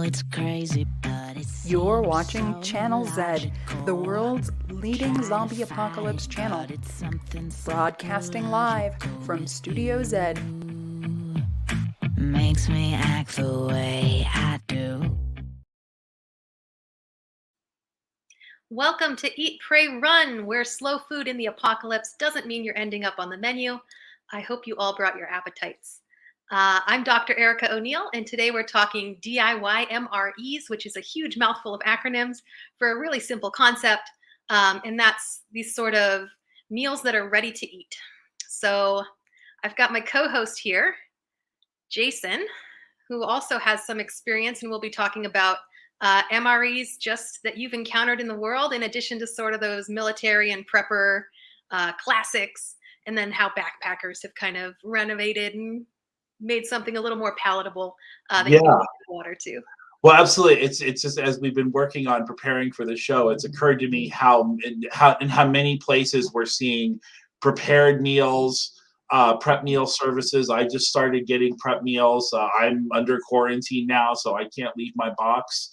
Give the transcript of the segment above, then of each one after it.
it's crazy, but it's You're watching Channel Z, the world's leading zombie apocalypse channel. Broadcasting live from Studio Z. makes me act the way I do. Welcome to Eat, Pray, Run, where slow food in the apocalypse doesn't mean you're ending up on the menu. I hope you all brought your appetites. I'm Dr. Erica O'Neill, and today we're talking DIY MREs, which is a huge mouthful of acronyms for a really simple concept, and that's these sort of meals that are ready to eat. So I've got my co-host here, Jason, who also has some experience, and we'll be talking about MREs just that you've encountered in the world, in addition to sort of those military and prepper classics, and then how backpackers have kind of renovated and made something a little more palatable that you can get water to. Well, absolutely. It's just as we've been working on preparing for the show, it's occurred to me how many places we're seeing prepared meals, prep meal services. I just started getting prep meals. I'm under quarantine now, so I can't leave my box.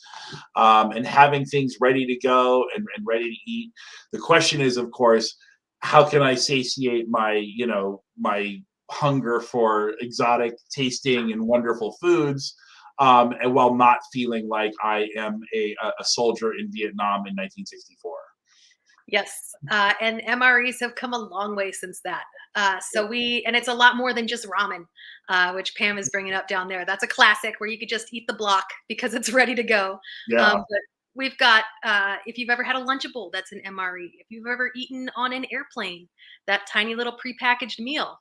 And having things ready to go and ready to eat. The question is, of course, how can I satiate my hunger for exotic tasting and wonderful foods, and while not feeling like I am a soldier in Vietnam in 1964. Yes, and MREs have come a long way since that. And it's a lot more than just ramen, which Pam is bringing up down there. That's a classic where you could just eat the block because it's ready to go. Yeah. But we've got, if you've ever had a Lunchable, that's an MRE. If you've ever eaten on an airplane, that tiny little prepackaged meal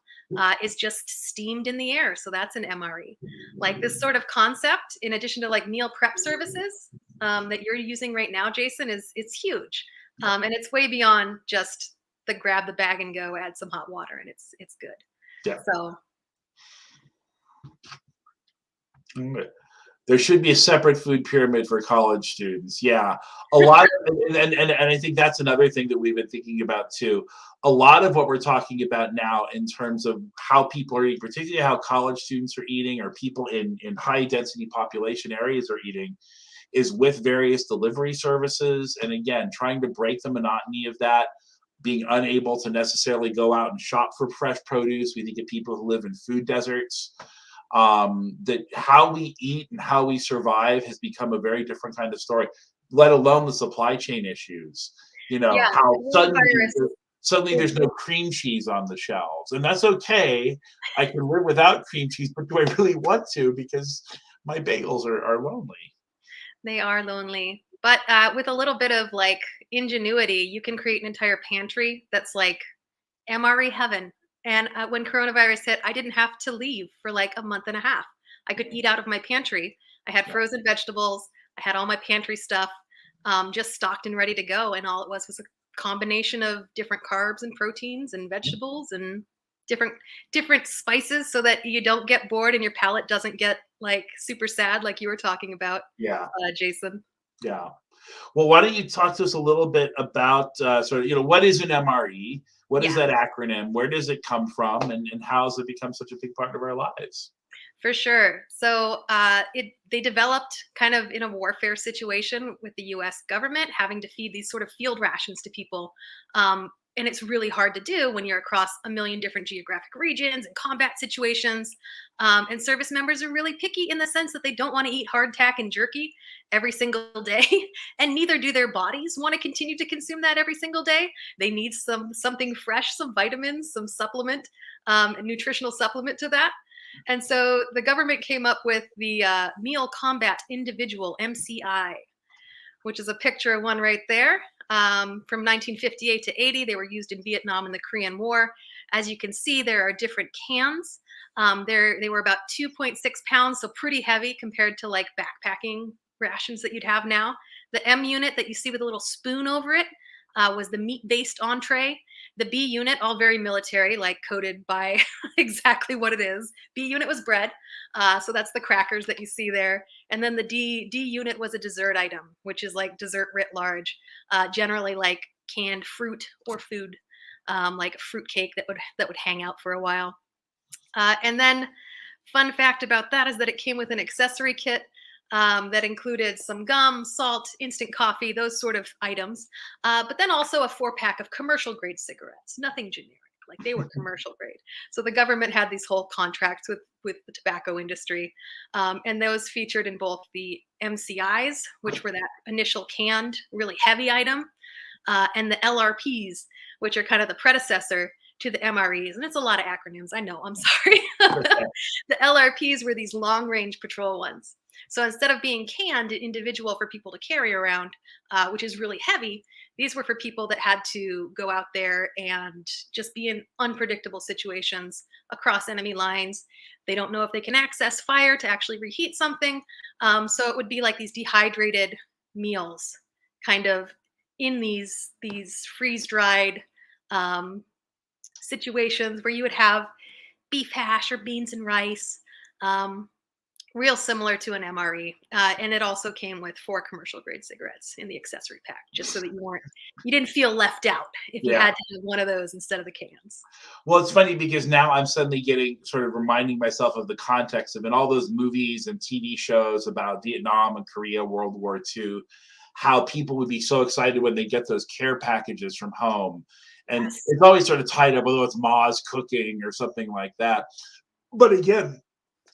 is just steamed in the air. So that's an MRE. Like this sort of concept, in addition to like meal prep services that you're using right now, Jason, it's huge. And it's way beyond just the grab the bag and go, add some hot water, and it's good. Yeah. So there should be a separate food pyramid for college students. Yeah, a lot, and I think that's another thing that we've been thinking about too. A lot of what we're talking about now in terms of how people are eating, particularly how college students are eating, or people in high density population areas are eating, is with various delivery services. And again, trying to break the monotony of that, being unable to necessarily go out and shop for fresh produce. We think of people who live in food deserts. That how we eat and how we survive has become a very different kind of story, let alone the supply chain issues. How suddenly there's no cream cheese on the shelves, and that's okay. I can live without cream cheese, but do I really want to? Because my bagels are lonely. they are lonely. But with a little bit of like ingenuity, you can create an entire pantry that's like MRE heaven. And when coronavirus hit, I didn't have to leave for like a month and a half. I could eat out of my pantry. I had frozen vegetables. I had all my pantry stuff just stocked and ready to go. And all it was a combination of different carbs and proteins and vegetables and different spices, so that you don't get bored and your palate doesn't get like super sad, like you were talking about, Jason. Yeah. Well, why don't you talk to us a little bit about what is an MRE? What is that acronym? Where does it come from? And how has it become such a big part of our lives? For sure. So they developed kind of in a warfare situation with the US government, having to feed these sort of field rations to people. And it's really hard to do when you're across a million different geographic regions and combat situations. And service members are really picky in the sense that they don't want to eat hardtack and jerky every single day. And neither do their bodies want to continue to consume that every single day. They need something fresh, some vitamins, some supplement, a nutritional supplement to that. And so the government came up with the Meal Combat Individual, MCI, which is a picture of one right there. From 1958 to 80, they were used in Vietnam and the Korean War. As you can see, there are different cans. They were about 2.6 pounds, so pretty heavy compared to like backpacking rations that you'd have now. The M unit that you see with a little spoon over it was the meat-based entree. The B unit, all very military, like coded by exactly what it is. B unit was bread, so that's the crackers that you see there. And then the D unit was a dessert item, which is like dessert writ large, generally like canned fruit or food, like a fruit cake that would hang out for a while. And then, fun fact about that is that it came with an accessory kit that included some gum, salt, instant coffee, those sort of items. But then also a 4-pack of commercial grade cigarettes, nothing generic. Like they were commercial grade. So the government had these whole contracts with the tobacco industry. And those featured in both the MCIs, which were that initial canned, really heavy item, and the LRPs, which are kind of the predecessor to the MREs. And it's a lot of acronyms. I know, I'm sorry. The LRPs were these long range patrol ones. So instead of being canned individual for people to carry around, which is really heavy, these were for people that had to go out there and just be in unpredictable situations across enemy lines. They don't know if they can access fire to actually reheat something. So it would be like these dehydrated meals, kind of in these freeze-dried situations where you would have beef hash or beans and rice. Real similar to an MRE. And it also came with 4 commercial grade cigarettes in the accessory pack, just so that you didn't feel left out if you had to have one of those instead of the cans. Well, it's funny because now I'm suddenly getting sort of reminding myself of the context of in all those movies and TV shows about Vietnam and Korea, World War II, how people would be so excited when they get those care packages from home. And it's always sort of tied up, whether it's Ma's cooking or something like that. But again,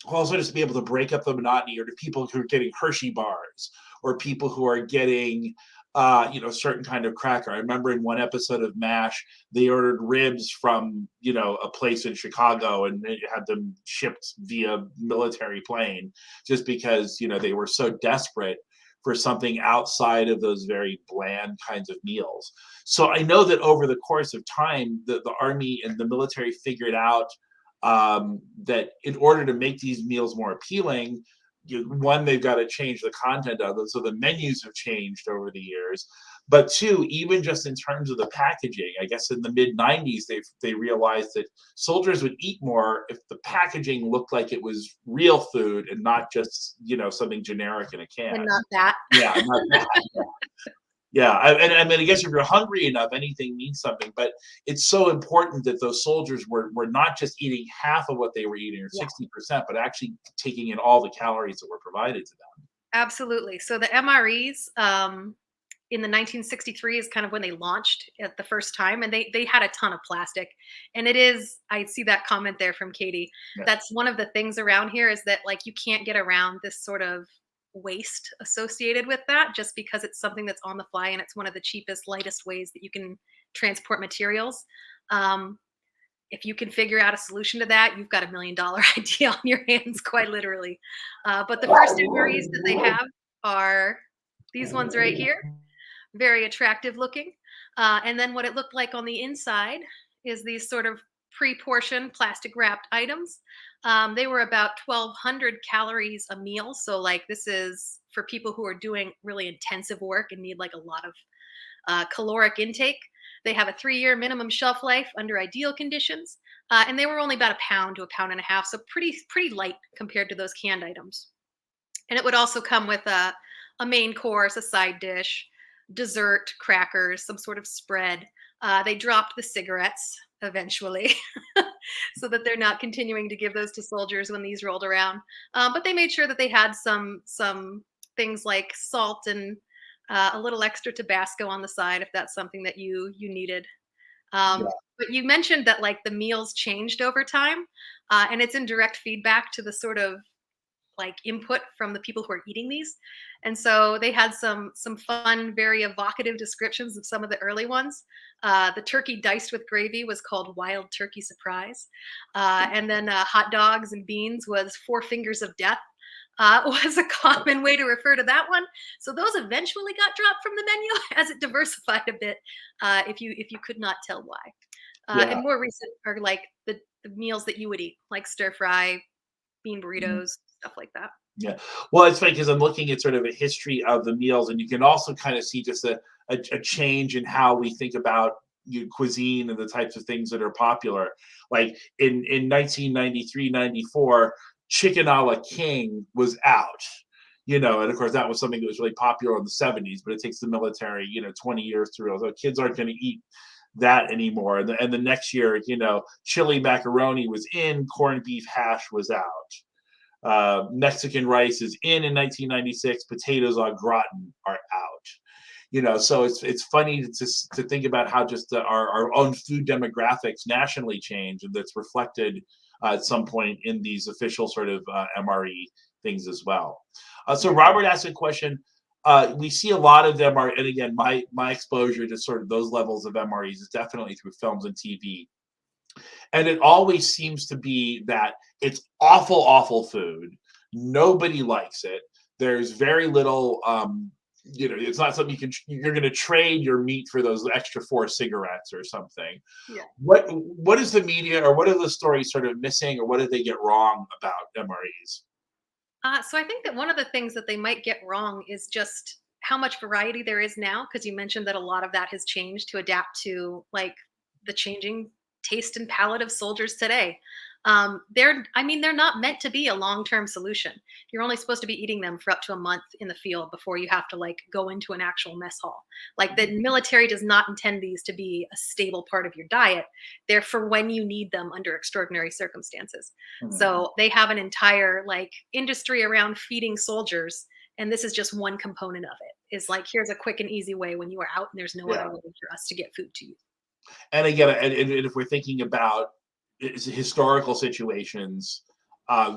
also just to be able to break up the monotony, or to people who are getting Hershey bars, or people who are getting certain kind of cracker. I remember in one episode of MASH, they ordered ribs from a place in Chicago, and they had them shipped via military plane, just because they were so desperate for something outside of those very bland kinds of meals. So I know that over the course of time, the Army and the military figured out that in order to make these meals more appealing, one, they've got to change the content of them, so the menus have changed over the years. But 2, even just in terms of the packaging, I guess in the mid 90s they realized that soldiers would eat more if the packaging looked like it was real food and not just something generic in a can. And not that. Yeah, not that. Yeah, I mean, I guess if you're hungry enough, anything means something. But it's so important that those soldiers were not just eating half of what they were eating, or 60%, but actually taking in all the calories that were provided to them. Absolutely. So the MREs in the 1963 is kind of when they launched at the first time, and they had a ton of plastic. And I see that comment there from Katie. Yeah. That's one of the things around here, is that like you can't get around this sort of waste associated with that, just because it's something that's on the fly, and it's one of the cheapest, lightest ways that you can transport materials. If you can figure out a solution to that, you've got $1 million idea on your hands, quite literally. But the first MREs that they have are these ones right here, very attractive looking. And then what it looked like on the inside is these sort of pre-portioned plastic wrapped items. They were about 1,200 calories a meal. So like this is for people who are doing really intensive work and need like a lot of caloric intake. They have a 3-year minimum shelf life under ideal conditions. And they were only about 1 pound to 1.5 pounds. So pretty light compared to those canned items. And it would also come with a main course, a side dish, dessert, crackers, some sort of spread. They dropped the cigarettes eventually so that they're not continuing to give those to soldiers when these rolled around. But they made sure that they had some things like salt and a little extra Tabasco on the side if that's something that you needed. But you mentioned that like the meals changed over time, and it's in direct feedback to the sort of like input from the people who are eating these. And so they had some fun, very evocative descriptions of some of the early ones. The turkey diced with gravy was called Wild Turkey Surprise. And then hot dogs and beans was 4 Fingers of Death. Was a common way to refer to that one. So those eventually got dropped from the menu as it diversified a bit, if you could not tell why. And more recent are like the meals that you would eat, like stir fry, bean burritos, stuff like that. Yeah. Well, it's funny because I'm looking at sort of a history of the meals, and you can also kind of see just a change in how we think about cuisine and the types of things that are popular. Like in 1993, 94, chicken a la king was out, and of course that was something that was really popular in the 70s, but it takes the military, 20 years to realize kids aren't going to eat that anymore. And the next year, chili macaroni was in, corned beef hash was out. Mexican rice is in 1996. Potatoes au gratin are out. So it's funny to think about how just our own food demographics nationally change, and that's reflected at some point in these official sort of MRE things as well. So Robert asked a question. We see a lot of them and again, my exposure to sort of those levels of MREs is definitely through films and TV. And it always seems to be that it's awful food. Nobody likes it. There's very little, it's not something you're going to trade your meat for those extra 4 cigarettes or something. Yeah. What is the media, or what are the stories sort of missing, or what did they get wrong about MREs? So I think that one of the things that they might get wrong is just how much variety there is now, because you mentioned that a lot of that has changed to adapt to like the changing taste and palate of soldiers today. They're not meant to be a long-term solution. You're only supposed to be eating them for up to a month in the field before you have to like go into an actual mess hall. Like the military does not intend these to be a stable part of your diet. They're for when you need them under extraordinary circumstances. Mm-hmm. So they have an entire like industry around feeding soldiers, and this is just one component of it. Is like, here's a quick and easy way when you are out and there's no other way for us to get food to you. And again, and if we're thinking about historical situations,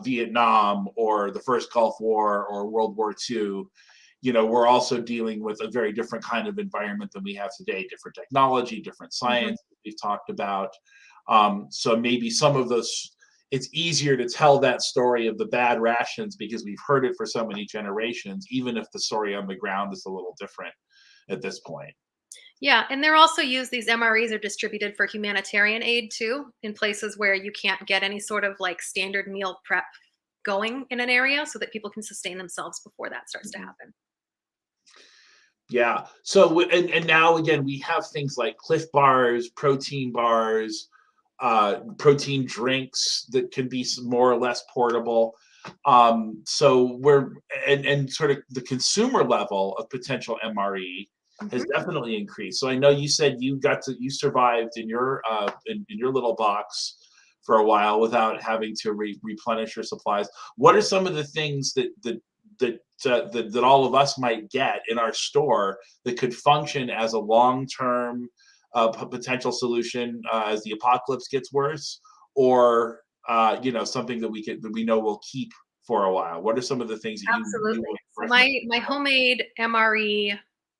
Vietnam or the first Gulf War or World War II, we're also dealing with a very different kind of environment than we have today. Different technology, different science we've talked about. So maybe some of those, it's easier to tell that story of the bad rations because we've heard it for so many generations, even if the story on the ground is a little different at this point. Yeah, and they're also used, these MREs are distributed for humanitarian aid too, in places where you can't get any sort of like standard meal prep going in an area, so that people can sustain themselves before that starts to happen. Yeah. So, and now again, we have things like Cliff bars, protein drinks that can be more or less portable. So and sort of the consumer level of potential MRE has definitely increased. So I know you said you survived in your in your little box for a while without having to replenish your supplies. What are some of the things that all of us might get in our store that could function as a long-term potential solution as the apocalypse gets worse, or something that we know will keep for a while? What are some of the things that Absolutely. So my homemade MRE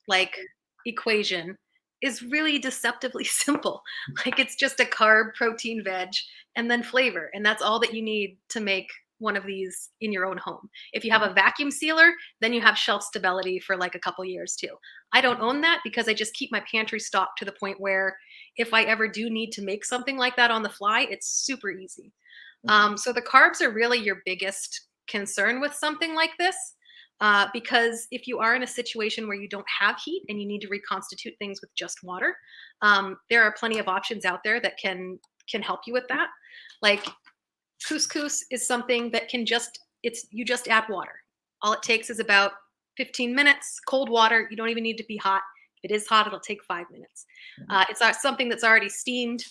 like equation is really deceptively simple. Like it's just a carb, protein, veg, and then flavor, and that's all that you need to make one of these in your own home. If you have a vacuum sealer, then you have shelf stability for like a couple years too. I don't own that because I just keep my pantry stocked to the point where if I ever do need to make something like that on the fly, it's super easy. So the carbs are really your biggest concern with something like this. Because if you are in a situation where you don't have heat and you need to reconstitute things with just water, there are plenty of options out there that can help you with that. Like couscous is something that you just add water. All it takes is about 15 minutes, cold water. You don't even need to be hot. If it is hot, it'll take 5 minutes. It's something that's already steamed.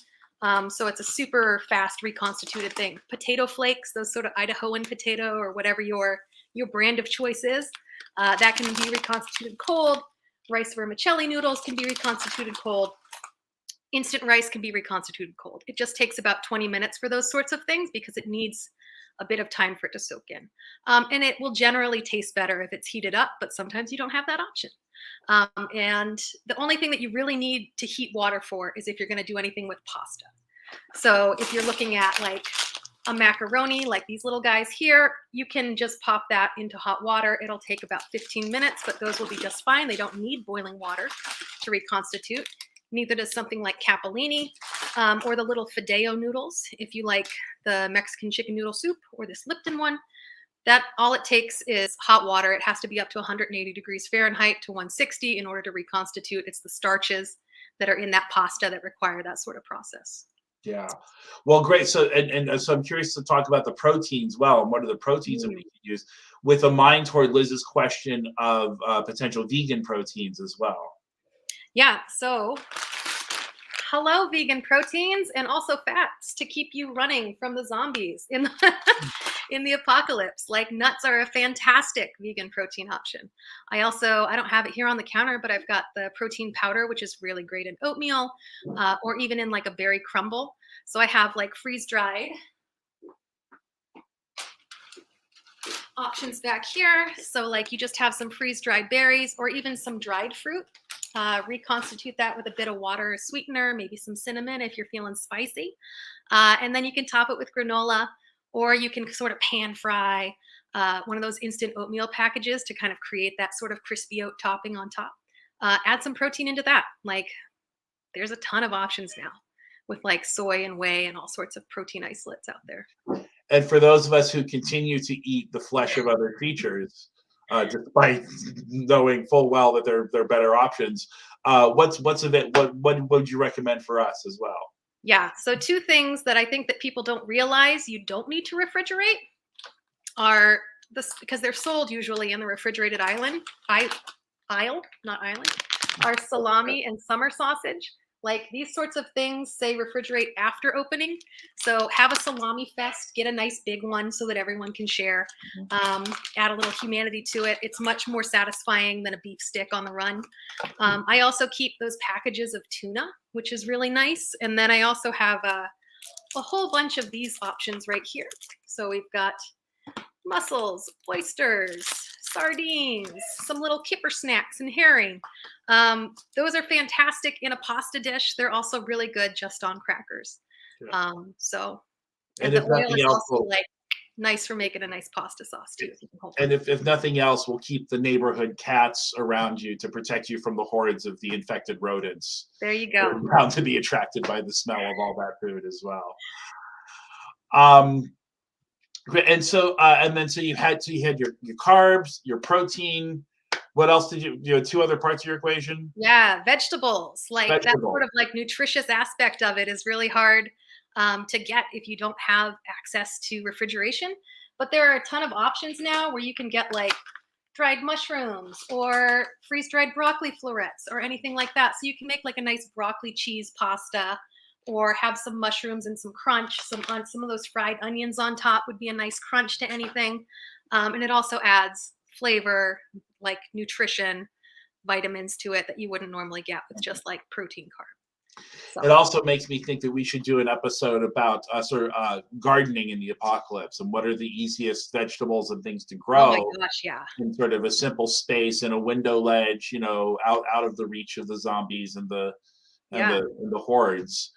So it's a super fast reconstituted thing. Potato flakes, those sort of Idahoan potato or whatever your brand of choice is, that can be reconstituted cold. Rice vermicelli noodles can be reconstituted cold. Instant rice can be reconstituted cold. It just takes about 20 minutes for those sorts of things because it needs a bit of time for it to soak in. And it will generally taste better if it's heated up, but sometimes you don't have that option. And the only thing that you really need to heat water for is if you're going to do anything with pasta. So if you're looking at like a macaroni, like these little guys here, you can just pop that into hot water. It'll take about 15 minutes, but those will be just fine. They don't need boiling water to reconstitute. Neither does something like capellini or the little fideo noodles. If you like the Mexican chicken noodle soup or this Lipton one, that all it takes is hot water. It has to be up to 180 degrees Fahrenheit to 160 in order to reconstitute. It's the starches that are in that pasta that require that sort of process. Yeah. Well, great. So, and so I'm curious to talk about the proteins. Well, and what are the proteins that we can use with a mind toward Liz's question of potential vegan proteins as well. Yeah. So hello, vegan proteins and also fats to keep you running from the zombies in in the apocalypse. Like nuts are a fantastic vegan protein option. I don't have it here on the counter, but I've got the protein powder, which is really great in oatmeal, or even in like a berry crumble. So I have like freeze dried options back here. So like you just have some freeze dried berries or even some dried fruit. Reconstitute that with a bit of water or sweetener, maybe some cinnamon if you're feeling spicy. And then you can top it with granola, or you can sort of pan fry one of those instant oatmeal packages to kind of create that sort of crispy oat topping on top. Add some protein into that. Like there's a ton of options now with like soy and whey and all sorts of protein isolates out there. And for those of us who continue to eat the flesh of other creatures, despite knowing full well that they're better options, what's of it? What would you recommend for us as well? Yeah. So two things that I think that people don't realize you don't need to refrigerate are this, because they're sold usually in the refrigerated aisle, not island, are salami and summer sausage. Like these sorts of things say refrigerate after opening. So have a salami fest, get a nice big one so that everyone can share. Add a little humanity to it. It's much more satisfying than a beef stick on the run. I also keep those packages of tuna, which is really nice. And then I also have a whole bunch of these options right here. So we've got mussels, oysters, sardines, some little kipper snacks and herring. Those are fantastic in a pasta dish. They're also really good just on crackers. Yeah. And the oil is also like nice for making a nice pasta sauce too. And if nothing else, we'll keep the neighborhood cats around you to protect you from the hordes of the infected rodents. There you go. They're bound to be attracted by the smell of all that food as well. And so you had your carbs, your protein. What else did you two other parts of your equation? Yeah, vegetables. Like that sort of like nutritious aspect of it is really hard to get if you don't have access to refrigeration. But there are a ton of options now where you can get like dried mushrooms or freeze-dried broccoli florets or anything like that. So you can make like a nice broccoli cheese pasta, or have some mushrooms and some crunch. Some of those fried onions on top would be a nice crunch to anything. And it also adds flavor, like nutrition, vitamins to it that you wouldn't normally get with just like protein carb. So. It also makes me think that we should do an episode about gardening in the apocalypse and what are the easiest vegetables and things to grow. Oh my gosh, yeah. In sort of a simple space in a window ledge, out of the reach of the zombies and the hordes.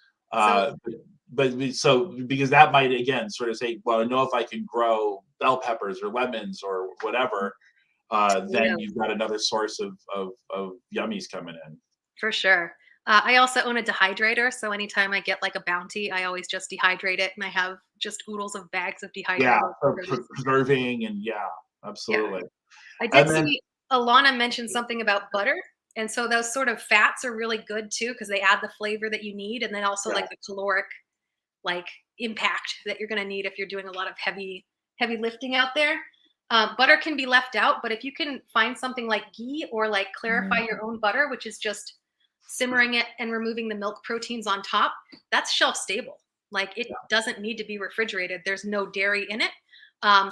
So because that might again sort of say, well, I know if I can grow bell peppers or lemons or whatever, then you've got another source of yummies coming in. For sure. I also own a dehydrator, so anytime I get like a bounty, I always just dehydrate it, and I have just oodles of bags of dehydrated. Yeah, preserving and absolutely. Yeah. I did see Alana mention something about butter. And so those sort of fats are really good too, because they add the flavor that you need, and then also like the caloric like impact that you're going to need if you're doing a lot of heavy lifting out there. Butter can be left out, but if you can find something like ghee or like clarify your own butter, which is just simmering it and removing the milk proteins on top, that's shelf stable. Like it doesn't need to be refrigerated. There's no dairy in it.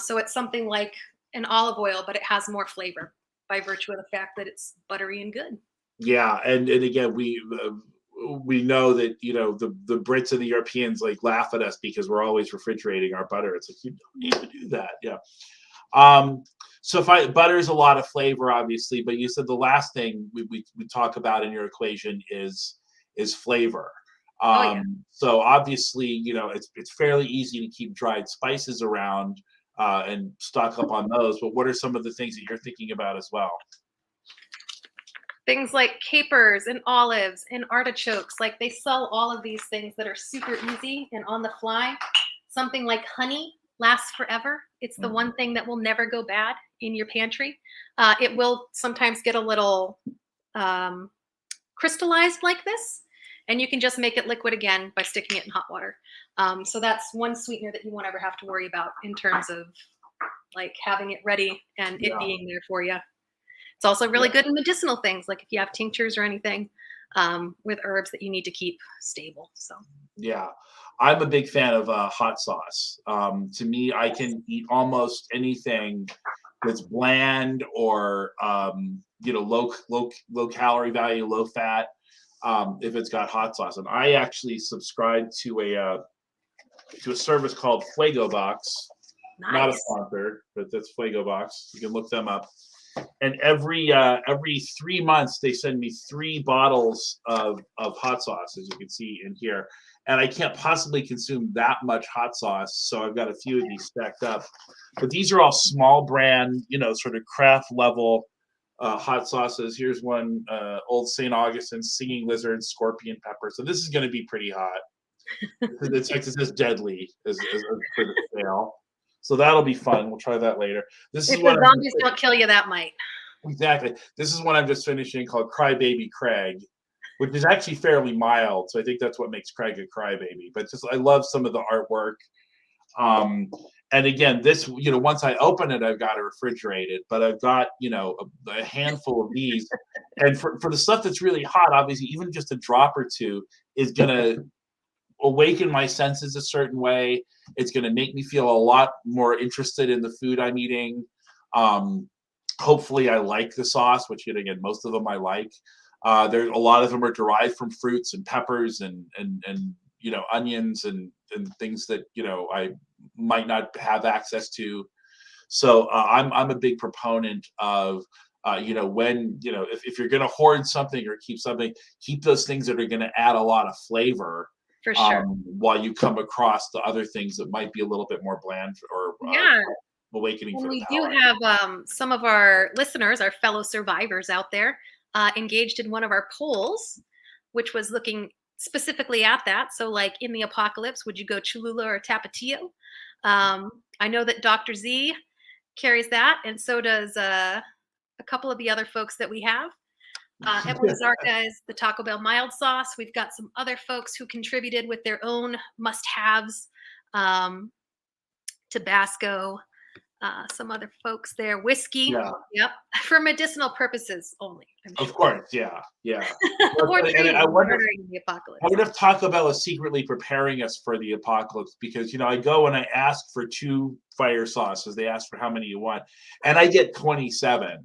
So it's something like an olive oil, but it has more flavor by virtue of the fact that it's buttery and good. Yeah, and again, we know that the Brits and the Europeans like laugh at us because we're always refrigerating our butter. It's like you don't need to do that. Yeah. So butter is a lot of flavor, obviously, but you said the last thing we talk about in your equation is flavor. So obviously, it's fairly easy to keep dried spices around and stock up on those. But what are some of the things that you're thinking about as well? Things like capers and olives and artichokes. Like they sell all of these things that are super easy and on the fly. Something like honey lasts forever. It's the one thing that will never go bad in your pantry. It will sometimes get a little crystallized like this, and you can just make it liquid again by sticking it in hot water. So that's one sweetener that you won't ever have to worry about in terms of like having it ready and it being there for you. It's also really good in medicinal things, like if you have tinctures or anything with herbs that you need to keep stable. So Yeah, I'm a big fan of hot sauce. To me, I can eat almost anything that's bland or low calorie value, low fat, if it's got hot sauce. And I actually subscribe to a service called Fuego Box. Not a nice. sponsor, but that's Fuego Box. You can look them up. And every 3 months they send me 3 bottles of hot sauce, as you can see in here. And I can't possibly consume that much hot sauce, so I've got a few of these stacked up. But these are all small brand, sort of craft level hot sauces. Here's one, Old St. Augustine's Singing Lizard Scorpion Pepper. So this is going to be pretty hot. It says deadly as for the sale. So that'll be fun. We'll try that later. This If is the what zombies don't kill you, that might. exactly. This is one I'm just finishing called Crybaby Craig, which is actually fairly mild. So I think that's what makes Craig a crybaby. But just I love some of the artwork. And again, this, once I open it, I've got to refrigerate it. But I've got, a handful of these. And for the stuff that's really hot, obviously, even just a drop or two is going to awaken my senses a certain way. It's going to make me feel a lot more interested in the food I'm eating. Hopefully I like the sauce, which again, most of them I like. There a lot of them are derived from fruits and peppers and onions and things that I might not have access to. So I'm a big proponent of if you're going to hoard something or keep those things that are going to add a lot of flavor. For sure. While you come across the other things that might be a little bit more bland or awakening for the we palate. do have some of our listeners, our fellow survivors out there, engaged in one of our polls, which was looking specifically at that. So like in the apocalypse, would you go Cholula or Tapatio? I know that Dr. Z carries that, and so does a couple of the other folks that we have. Emily Zarka is the Taco Bell mild sauce. We've got some other folks who contributed with their own must-haves, Tabasco, some other folks there, whiskey. Yeah. Yep, for medicinal purposes only. Of course, yeah. Or And I wonder during the apocalypse. if Taco Bell is secretly preparing us for the apocalypse, because I go and I ask for 2 fire sauces. They ask for how many you want, and I get 27.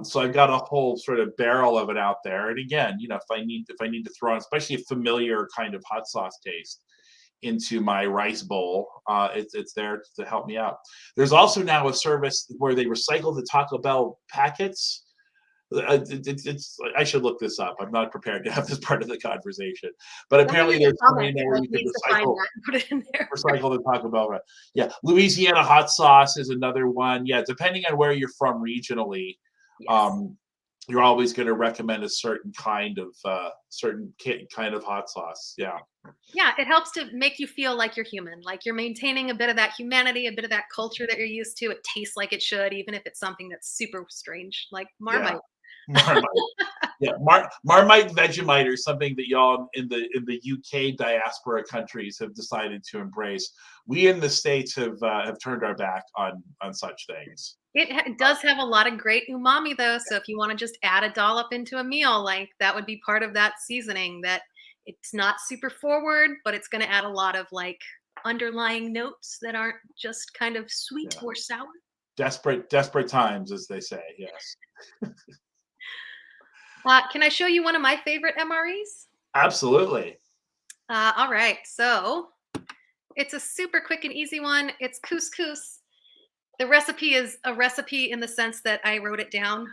So I've got a whole sort of barrel of it out there. And again, if I need to throw on, especially a familiar kind of hot sauce taste into my rice bowl, it's there to help me out. There's also now a service where they recycle the Taco Bell packets. I should look this up. I'm not prepared to have this part of the conversation, but apparently there's something in there where you can put it in there. recycle the Taco Bell. Yeah, Louisiana hot sauce is another one. Yeah, depending on where you're from regionally. Yes. You're always going to recommend a certain kind of hot sauce. Yeah, it helps to make you feel like you're human, like you're maintaining a bit of that humanity, a bit of that culture that you're used to. It tastes like it should, even if it's something that's super strange, like Marmite. Marmite Vegemite, or something that y'all in the UK diaspora countries have decided to embrace. We in the States have turned our back on such things. It does have a lot of great umami though, so if you want to just add a dollop into a meal, like that would be part of that seasoning. That it's not super forward, but it's going to add a lot of like underlying notes that aren't just kind of sweet or sour. Desperate times, as they say. Yes. Can I show you one of my favorite MREs? Absolutely. All right, so it's a super quick and easy one. It's couscous. The recipe is a recipe in the sense that I wrote it down.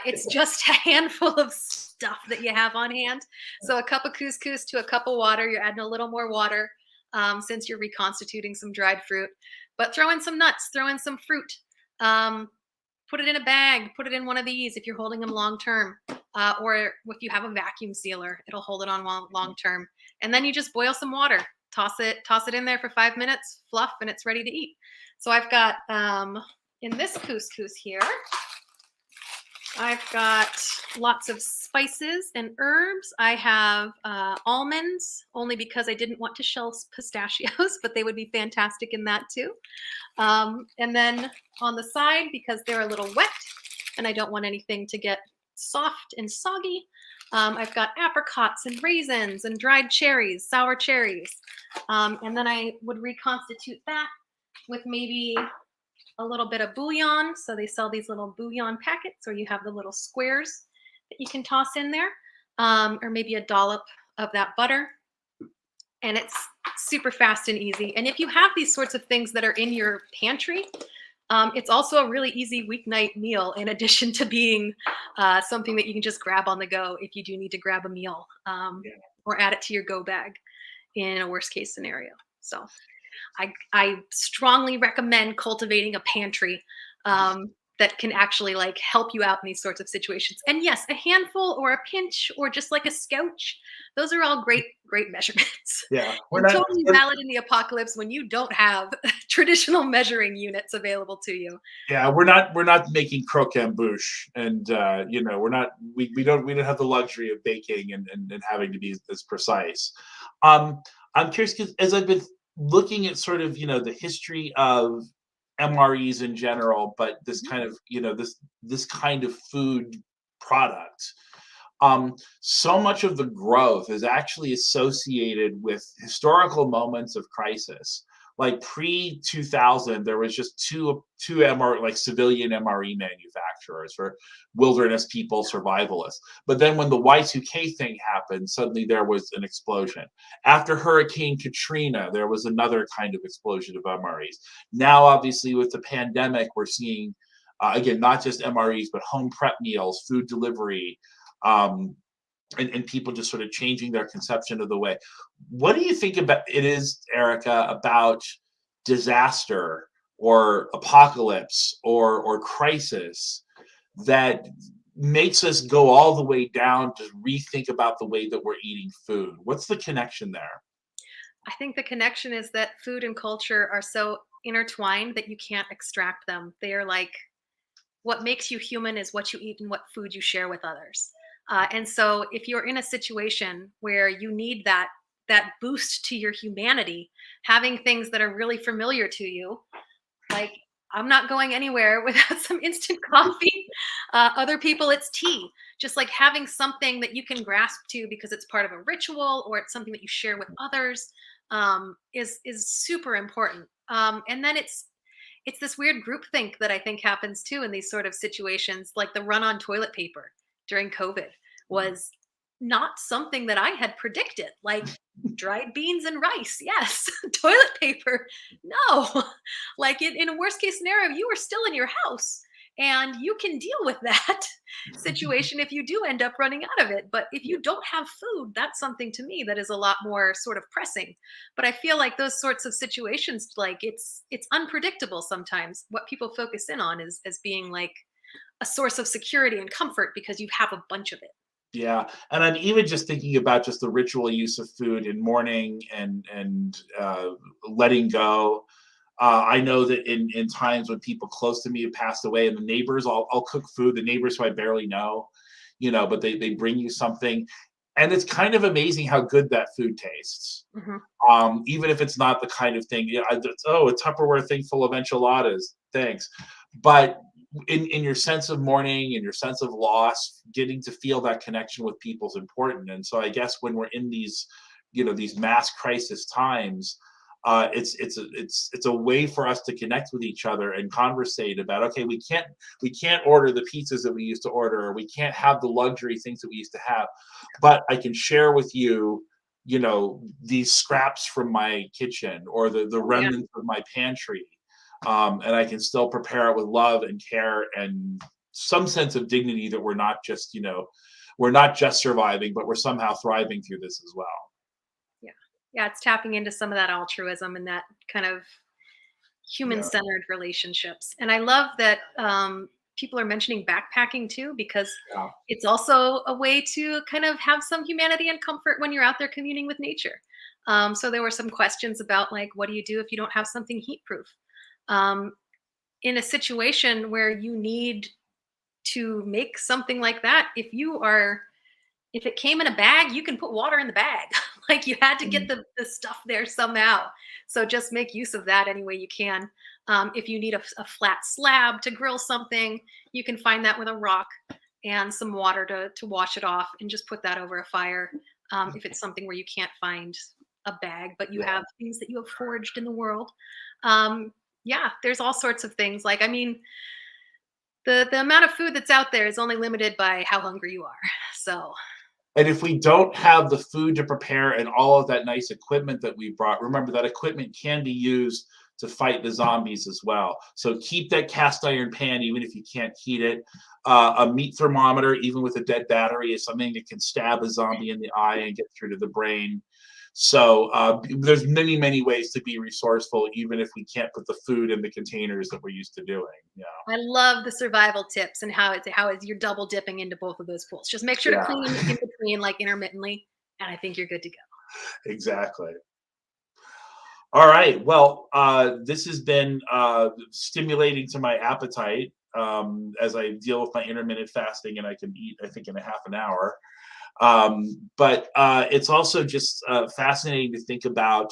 It's just a handful of stuff that you have on hand. So a cup of couscous to a cup of water. You're adding a little more water since you're reconstituting some dried fruit. But throw in some nuts, throw in some fruit. Put it in a bag, put it in one of these if you're holding them long term. Or if you have a vacuum sealer, it'll hold it on long term. And then you just boil some water. Toss it in there for 5 minutes, fluff, and it's ready to eat. So I've got, in this couscous here, I've got lots of spices and herbs. I have almonds, only because I didn't want to shell pistachios, but they would be fantastic in that too. And then on the side, because they're a little wet, and I don't want anything to get soft and soggy. I've got apricots and raisins and dried cherries, sour cherries. And then I would reconstitute that with maybe a little bit of bouillon. So they sell these little bouillon packets, or you have the little squares that you can toss in there, or maybe a dollop of that butter. And it's super fast and easy. And if you have these sorts of things that are in your pantry, it's also a really easy weeknight meal, in addition to being something that you can just grab on the go if you do need to grab a meal, or add it to your go bag in a worst case scenario. So I strongly recommend cultivating a pantry that can actually like help you out in these sorts of situations. And yes, a handful or a pinch or just like a scotch, those are all great measurements. Yeah, and totally valid in the apocalypse when you don't have traditional measuring units available to you. Yeah, we're not making croquembouche, and we don't have the luxury of baking and having to be as precise. I'm curious, because as I've been looking at sort of the history of MREs in general, but this kind of this kind of food product. So much of the growth is actually associated with historical moments of crisis. Like pre-2000, there was just two MR, like civilian MRE manufacturers for wilderness people, survivalists. But then when the Y2K thing happened, suddenly there was an explosion. After Hurricane Katrina, there was another kind of explosion of MREs. Now, obviously, with the pandemic, we're seeing, again, not just MREs, but home prep meals, food delivery, and people just sort of changing their conception of the way. What do you think about it is, Erica, about disaster or apocalypse or crisis that makes us go all the way down to rethink about the way that we're eating food? What's the connection there? I think the connection is that food and culture are so intertwined that you can't extract them. They are like, what makes you human is what you eat and what food you share with others. And so if you're in a situation where you need that boost to your humanity, having things that are really familiar to you, like I'm not going anywhere without some instant coffee. Other people, it's tea. Just like having something that you can grasp to because it's part of a ritual or it's something that you share with others is super important. And then it's this weird groupthink that I think happens too in these sort of situations, like the run on toilet paper during COVID was not something that I had predicted. Like dried beans and rice, yes. Toilet paper, no. Like in a worst case scenario, you are still in your house and you can deal with that situation if you do end up running out of it. But if you don't have food, that's something to me that is a lot more sort of pressing. But I feel like those sorts of situations, like it's unpredictable sometimes. What people focus in on is as being like a source of security and comfort because you have a bunch of it. Yeah, and I'm even just thinking about just the ritual use of food in mourning and letting go. I know that in times when people close to me have passed away, and the neighbors, I'll cook food. The neighbors who I barely know, but they bring you something, and it's kind of amazing how good that food tastes. Even if it's not the kind of thing, a Tupperware thing full of enchiladas, thanks. But in your sense of mourning and your sense of loss, getting to feel that connection with people is important. And so I guess when we're in these mass crisis times, it's a way for us to connect with each other and conversate about, okay, we can't order the pizzas that we used to order, or we can't have the luxury things that we used to have, but I can share with you these scraps from my kitchen or the remnants of my pantry. And I can still prepare it with love and care and some sense of dignity that we're not just surviving, but we're somehow thriving through this as well. Yeah, it's tapping into some of that altruism and that kind of human-centered relationships. And I love that people are mentioning backpacking too, because it's also a way to kind of have some humanity and comfort when you're out there communing with nature. So there were some questions about like, what do you do if you don't have something heat-proof? In a situation where you need to make something like that, if it came in a bag, you can put water in the bag. Like you had to get the stuff there somehow. So just make use of that any way you can. If you need a flat slab to grill something, You can find that with a rock and some water to wash it off, and just put that over a fire. If it's something where you can't find a bag, but you have things that you have foraged in the world. Yeah, there's all sorts of things. Like, I mean, the amount of food that's out there is only limited by how hungry you are. So And if we don't have the food to prepare and all of that nice equipment that we brought, remember that equipment can be used to fight the zombies as well. So keep that cast iron pan, even if you can't heat it. A meat thermometer, even with a dead battery, is something that can stab a zombie in the eye and get through to the brain. So there's many, many ways to be resourceful, even if we can't put the food in the containers that we're used to doing. Yeah. I love the survival tips and how you're double dipping into both of those pools. Just make sure to clean in between, like intermittently, and I think you're good to go. Exactly. All right. Well, this has been stimulating to my appetite as I deal with my intermittent fasting, and I can eat, I think, in a half an hour. But it's also just fascinating to think about,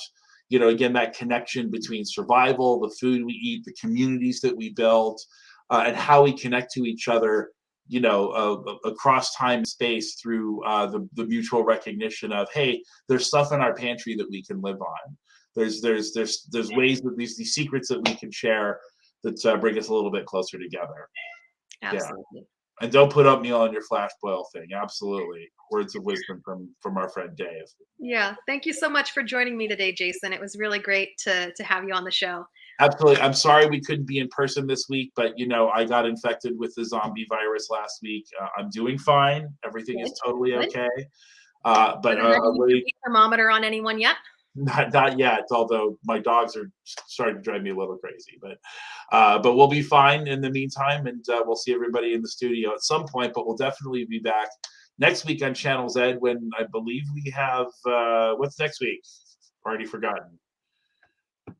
again, that connection between survival, the food we eat, the communities that we build, and how we connect to each other, across time and space through the mutual recognition of, hey, there's stuff in our pantry that we can live on. There's ways that these secrets that we can share that bring us a little bit closer together. Absolutely. Yeah. And don't put oatmeal on your flash boil thing. Absolutely. Words of wisdom from our friend Dave. Yeah. Thank you so much for joining me today, Jason. It was really great to have you on the show. Absolutely. I'm sorry we couldn't be in person this week, but I got infected with the zombie virus last week. I'm doing fine. Everything is totally okay. But a thermometer on anyone yet? Not yet, although my dogs are starting to drive me a little crazy. But we'll be fine in the meantime, and we'll see everybody in the studio at some point. But we'll definitely be back next week on Channel Z, when I believe we have what's next week? Already forgotten.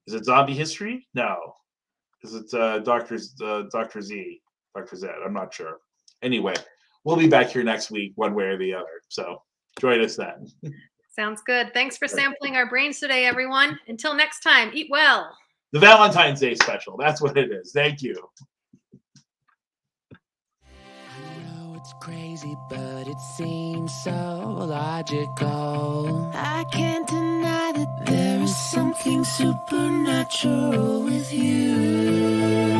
Is it Zombie History? No. Is it Dr. Z? Dr. Z? I'm not sure. Anyway, we'll be back here next week, one way or the other. So join us then. Sounds good. Thanks for sampling our brains today, everyone. Until next time, eat well. The Valentine's Day special. That's what it is. Thank you. I know it's crazy, but it seems so logical. I can't deny that there is something supernatural with you.